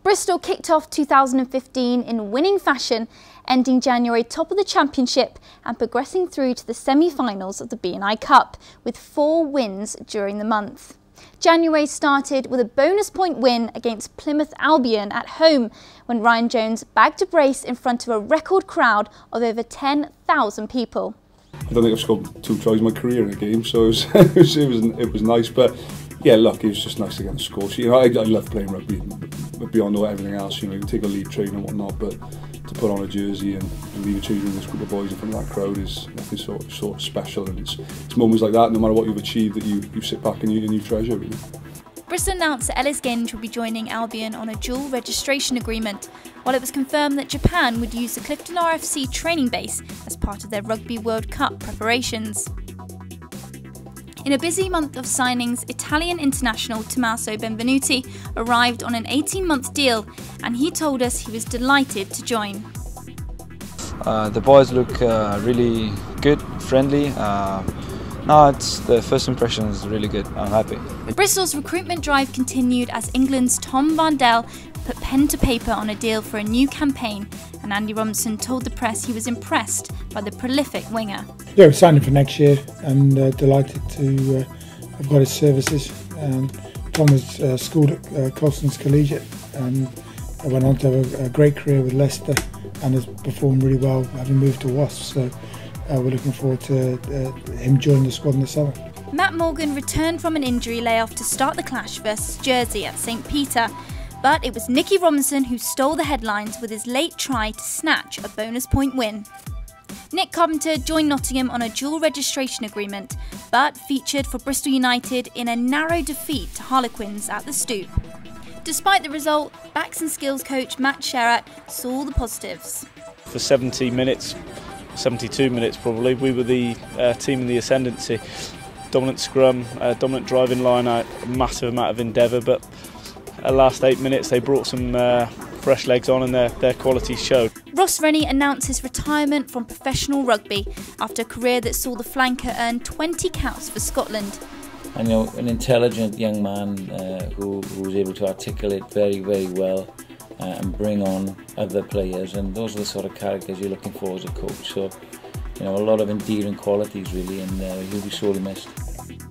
Bristol kicked off 2015 in winning fashion, ending January top of the championship and progressing through to the semi-finals of the B&I Cup, with 4 wins during the month. January started with a bonus point win against Plymouth Albion at home, when Ryan Jones bagged a brace in front of a record crowd of over 10,000 people. I don't think I've scored 2 tries in my career in a game, so it was nice. But yeah, look, it was just nice to get on the score sheet. You know, I love playing rugby, but beyond everything else, you know, you can take a lead train and whatnot, but to put on a jersey and leave a change with this group of boys in front of that crowd is nothing sort of special. And it's moments like that, no matter what you've achieved, that you sit back and you treasure, really. Bristol announced that Ellis Genge will be joining Albion on a dual registration agreement, while it was confirmed that Japan would use the Clifton RFC training base as part of their Rugby World Cup preparations. In a busy month of signings, Italian international Tommaso Benvenuti arrived on an 18-month deal, and he told us he was delighted to join. The boys look really good, friendly. No, the first impression is really good. I'm happy. Bristol's recruitment drive continued as England's Tom Varndell put pen to paper on a deal for a new campaign, and Andy Robinson told the press he was impressed by the prolific winger. Yeah, we're signing for next year, and delighted to have got his services. Tom was schooled at Colston's Collegiate and went on to have a great career with Leicester and has performed really well having moved to Wasps. So we're looking forward to him joining the squad in the summer. Matt Morgan returned from an injury layoff to start the clash versus Jersey at St Peter, but it was Nicky Robinson who stole the headlines with his late try to snatch a bonus point win. Nick Carpenter joined Nottingham on a dual registration agreement, but featured for Bristol United in a narrow defeat to Harlequins at the Stoop. Despite the result, backs and skills coach Matt Sherratt saw the positives. For 70 minutes, 72 minutes probably, we were the team in the ascendancy. Dominant scrum, dominant driving line out, a massive amount of endeavour, but last 8 minutes they brought some fresh legs on and their quality showed. Ross Rennie announced his retirement from professional rugby after a career that saw the flanker earn 20 caps for Scotland. And, you know, an intelligent young man who was able to articulate very, very well and bring on other players, and those are the sort of characters you're looking for as a coach. So, you know, a lot of endearing qualities really, and he'll be sorely missed.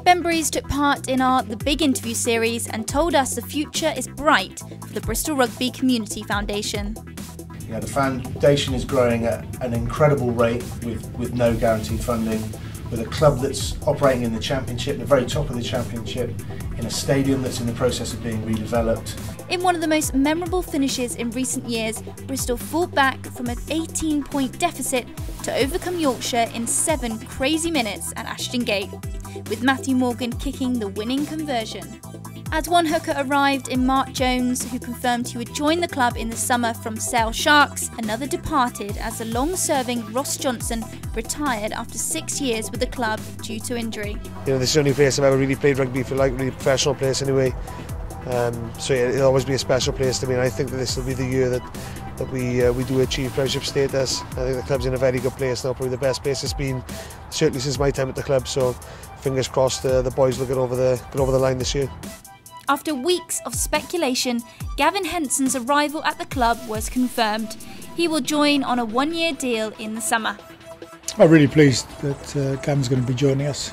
Ben Breeze took part in our The Big Interview series and told us the future is bright for the Bristol Rugby Community Foundation. Yeah, the foundation is growing at an incredible rate with no guaranteed funding, with a club that's operating in the Championship, the very top of the Championship, in a stadium that's in the process of being redeveloped. In one of the most memorable finishes in recent years, Bristol fought back from an 18-point deficit to overcome Yorkshire in 7 crazy minutes at Ashton Gate, with Matthew Morgan kicking the winning conversion. As one hooker arrived in Mark Jones, who confirmed he would join the club in the summer from Sale Sharks, another departed as the long-serving Ross Johnson retired after 6 years with the club due to injury. You know, this is the only place I've ever really played rugby for, like, really professional place anyway. So yeah, it'll always be a special place to me, and I think that this will be the year that we do achieve Premiership status. I think the club's in a very good place now, probably the best place it's been certainly since my time at the club. So fingers crossed the boys will get over the line this year. After weeks of speculation, Gavin Henson's arrival at the club was confirmed. He will join on a 1-year deal in the summer. I'm really pleased that Gavin's going to be joining us.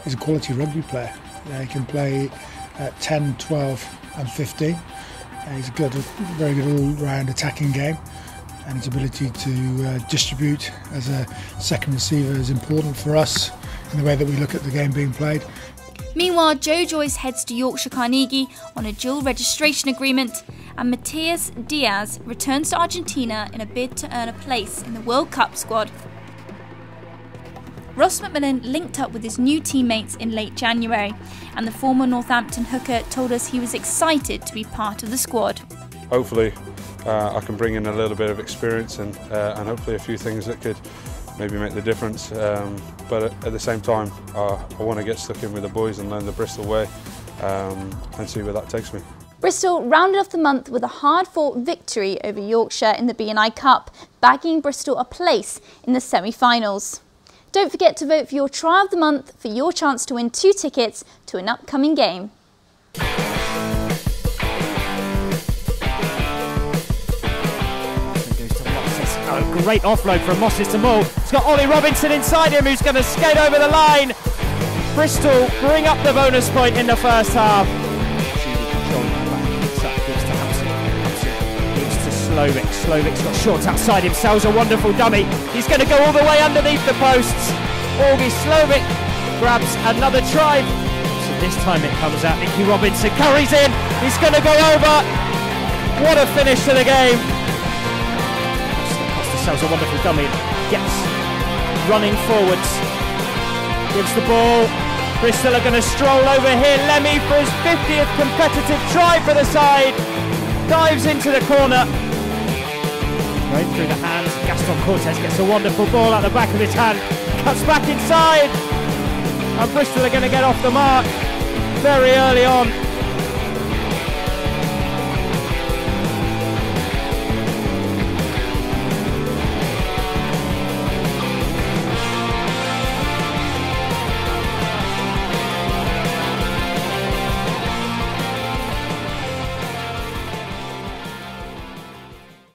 He's a quality rugby player. He can play at 10, 12 and 15. He's got a very good all-round attacking game, and his ability to distribute as a second receiver is important for us in the way that we look at the game being played. Meanwhile, Joe Joyce heads to Yorkshire Carnegie on a dual registration agreement, and Matthias Diaz returns to Argentina in a bid to earn a place in the World Cup squad. Ross McMillan linked up with his new teammates in late January, and the former Northampton hooker told us he was excited to be part of the squad. Hopefully I can bring in a little bit of experience and hopefully a few things that could maybe make the difference, but at the same time I want to get stuck in with the boys and learn the Bristol way and see where that takes me. Bristol rounded off the month with a hard-fought victory over Yorkshire in the B&I Cup, bagging Bristol a place in the semi-finals. Don't forget to vote for your Try of the Month for your chance to win 2 tickets to an upcoming game. great offload from Moses to Mull. He's got Ollie Robinson inside him, who's going to skate over the line. Bristol bring up the bonus point in the first half. Slovic's got short outside him, sells a wonderful dummy. He's going to go all the way underneath the posts. Augie Slovic grabs another try. So this time it comes out. Nicky Robinson curries in. He's going to go over. What a finish to the game. Costa sells a wonderful dummy. Gets running forwards. Gives the ball. Bristol are going to stroll over here. Lemmy for his 50th competitive try for the side. Dives into the corner. Right through the hands. Gaston Cortez gets a wonderful ball out the back of his hand. Cuts back inside. And Bristol are going to get off the mark very early on.